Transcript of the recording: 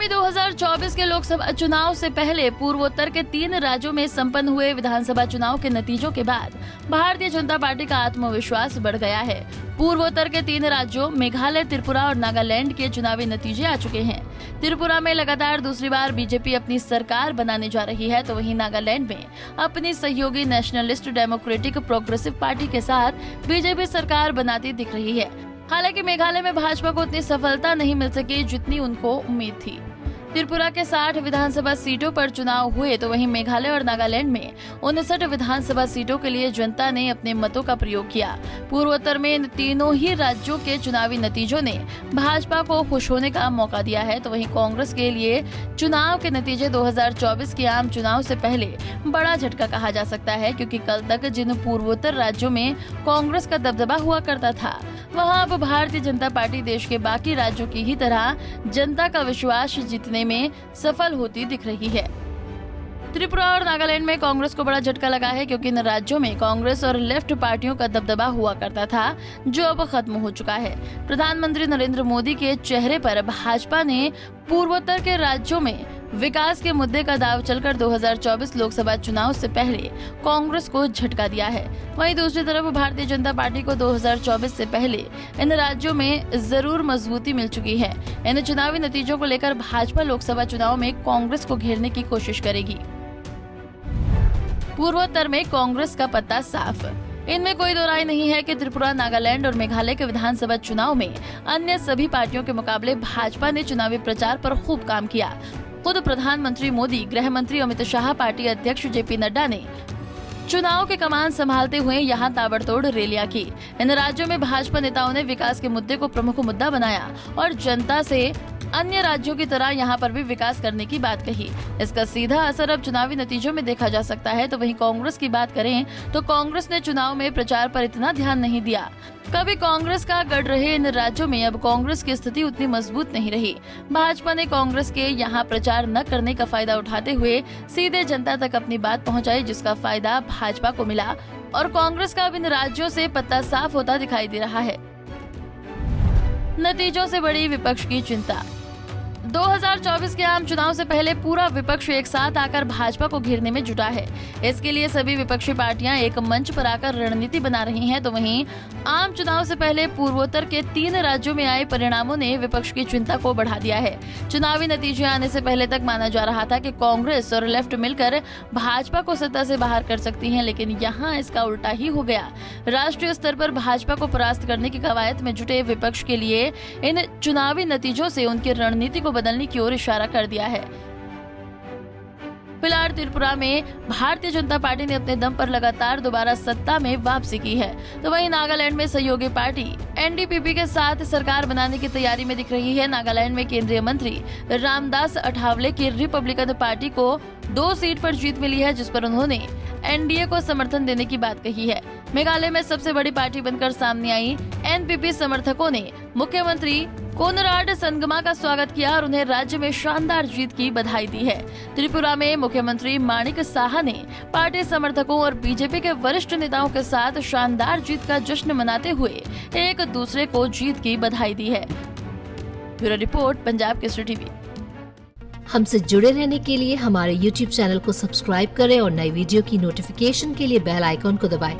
आगामी 2024 के लोकसभा चुनाव से पहले पूर्वोत्तर के 3 राज्यों में संपन्न हुए विधानसभा चुनाव के नतीजों के बाद भारतीय जनता पार्टी का आत्मविश्वास बढ़ गया है। पूर्वोत्तर के 3 राज्यों मेघालय, त्रिपुरा और नागालैंड के चुनावी नतीजे आ चुके हैं। त्रिपुरा में लगातार दूसरी बार बीजेपी अपनी सरकार बनाने जा रही है, तो वहीं नागालैंड में अपनी सहयोगी नेशनलिस्ट डेमोक्रेटिक प्रोग्रेसिव पार्टी के साथ बीजेपी सरकार बनाती दिख रही है। हालांकि मेघालय में भाजपा को उतनी सफलता नहीं मिल सकी जितनी उनको उम्मीद थी। त्रिपुरा के 60 विधानसभा सीटों पर चुनाव हुए, तो वहीं मेघालय और नागालैंड में 59 विधानसभा सीटों के लिए जनता ने अपने मतों का प्रयोग किया। पूर्वोत्तर में इन तीनों ही राज्यों के चुनावी नतीजों ने भाजपा को खुश होने का मौका दिया है, तो वहीं कांग्रेस के लिए चुनाव के नतीजे 2024 के आम चुनाव से पहले बड़ा झटका कहा जा सकता है, क्योंकि कल तक जिन पूर्वोत्तर राज्यों में कांग्रेस का दबदबा हुआ करता था, वहां अब भारतीय जनता पार्टी देश के बाकी राज्यों की ही तरह जनता का विश्वास जीतने में सफल होती दिख रही है। त्रिपुरा और नागालैंड में कांग्रेस को बड़ा झटका लगा है, क्योंकि इन राज्यों में कांग्रेस और लेफ्ट पार्टियों का दबदबा हुआ करता था, जो अब खत्म हो चुका है। प्रधानमंत्री नरेंद्र मोदी के चेहरे पर भाजपा ने पूर्वोत्तर के राज्यों में विकास के मुद्दे का दाव चलकर 2024 लोकसभा चुनाव से पहले कांग्रेस को झटका दिया है। वहीं दूसरी तरफ भारतीय जनता पार्टी को 2024 से पहले इन राज्यों में जरूर मजबूती मिल चुकी है। इन चुनावी नतीजों को लेकर भाजपा लोकसभा चुनाव में कांग्रेस को घेरने की कोशिश करेगी। पूर्वोत्तर में कांग्रेस का पत्ता साफ। इनमें कोई दो राय नहीं है कि त्रिपुरा, नागालैंड और मेघालय के विधानसभा चुनाव में अन्य सभी पार्टियों के मुकाबले भाजपा ने चुनावी प्रचार पर खूब काम किया। खुद प्रधानमंत्री मोदी, गृह मंत्री अमित शाह, पार्टी अध्यक्ष जेपी नड्डा ने चुनाव के कमान संभालते हुए यहां ताबड़तोड़ रैलियां की। इन राज्यों में भाजपा नेताओं ने विकास के मुद्दे को प्रमुख मुद्दा बनाया और जनता से अन्य राज्यों की तरह यहां पर भी विकास करने की बात कही। इसका सीधा असर अब चुनावी नतीजों में देखा जा सकता है। तो वहीं कांग्रेस की बात करें तो कांग्रेस ने चुनाव में प्रचार पर इतना ध्यान नहीं दिया। कभी कांग्रेस का गढ़ रहे इन राज्यों में अब कांग्रेस की स्थिति उतनी मजबूत नहीं रही। भाजपा ने कांग्रेस के यहां प्रचार न करने का फायदा उठाते हुए सीधे जनता तक अपनी बात पहुंचाई, जिसका फायदा भाजपा को मिला और कांग्रेस का अब इन राज्यों से पत्ता साफ होता दिखाई दे रहा है। नतीजों से बड़ी विपक्ष की चिंता। 2024 के आम चुनाव से पहले पूरा विपक्ष एक साथ आकर भाजपा को घेरने में जुटा है। इसके लिए सभी विपक्षी पार्टियां एक मंच पर आकर रणनीति बना रही हैं। तो वहीं आम चुनाव से पहले पूर्वोत्तर के 3 राज्यों में आए परिणामों ने विपक्ष की चिंता को बढ़ा दिया है। चुनावी नतीजे आने से पहले तक माना जा रहा था कि कांग्रेस और लेफ्ट मिलकर भाजपा को सत्ता से बाहर कर सकती हैं, लेकिन यहाँ इसका उल्टा ही हो गया। राष्ट्रीय स्तर पर भाजपा को परास्त करने की कवायद में जुटे विपक्ष के लिए इन चुनावी नतीजों से उनकी रणनीति को बदलने की ओर इशारा कर दिया है। फिलहाल त्रिपुरा में भारतीय जनता पार्टी ने अपने दम पर लगातार दोबारा सत्ता में वापसी की है, तो वहीं नागालैंड में सहयोगी पार्टी एनडीपीपी के साथ सरकार बनाने की तैयारी में दिख रही है। नागालैंड में केंद्रीय मंत्री रामदास अठावले की रिपब्लिकन पार्टी को 2 सीट पर जीत मिली है, जिस पर उन्होंने एनडीए को समर्थन देने की बात कही है। मेघालय में सबसे बड़ी पार्टी बनकर सामने आई एनपीपी समर्थकों ने मुख्यमंत्री कोनराड संगमा का स्वागत किया और उन्हें राज्य में शानदार जीत की बधाई दी है। त्रिपुरा में मुख्यमंत्री माणिक साहा ने पार्टी समर्थकों और बीजेपी के वरिष्ठ नेताओं के साथ शानदार जीत का जश्न मनाते हुए एक दूसरे को जीत की बधाई दी है। Bureau report, Punjab Kesari TV. हमसे जुड़े रहने के लिए हमारे YouTube चैनल को सब्सक्राइब करें और नई वीडियो की नोटिफिकेशन के लिए बेल आइकॉन को दबाएं।